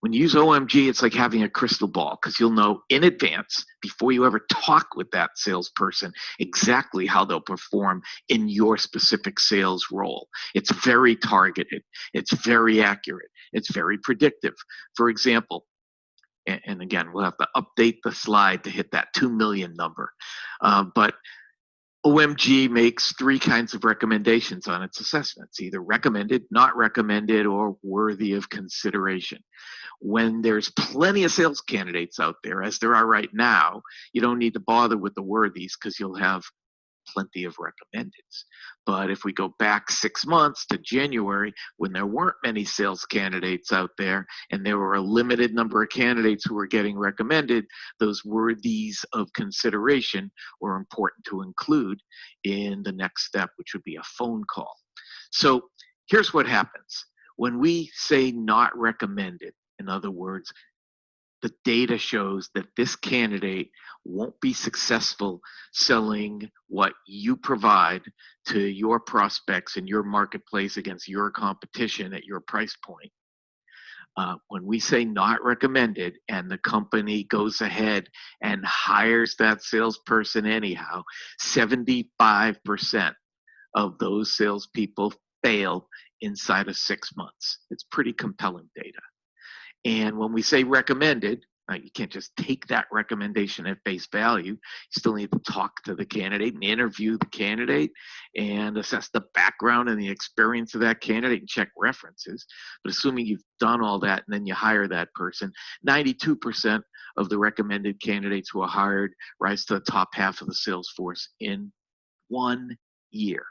When you use OMG, it's like having a crystal ball, because you'll know in advance, before you ever talk with that salesperson, exactly how they'll perform in your specific sales role. It's very targeted. It's very accurate. It's very predictive. For example, and again, we'll have to update the slide to hit that 2 million number. But OMG makes 3 kinds of recommendations on its assessments: either recommended, not recommended, or worthy of consideration. When there's plenty of sales candidates out there, as there are right now, you don't need to bother with the worthies, because you'll have plenty of recommendeds. But if we go back 6 months to January, when there weren't many sales candidates out there and there were a limited number of candidates who were getting recommended, those worthies of consideration were important to include in the next step, which would be a phone call. So here's what happens. When we say not recommended, in other words, the data shows that this candidate won't be successful selling what you provide to your prospects in your marketplace against your competition at your price point. When we say not recommended and the company goes ahead and hires that salesperson anyhow, 75% of those salespeople fail inside of 6 months. It's pretty compelling data. And when we say recommended, you can't just take that recommendation at face value. You still need to talk to the candidate and interview the candidate and assess the background and the experience of that candidate and check references. But assuming you've done all that and then you hire that person, 92% of the recommended candidates who are hired rise to the top half of the sales force in 1 year.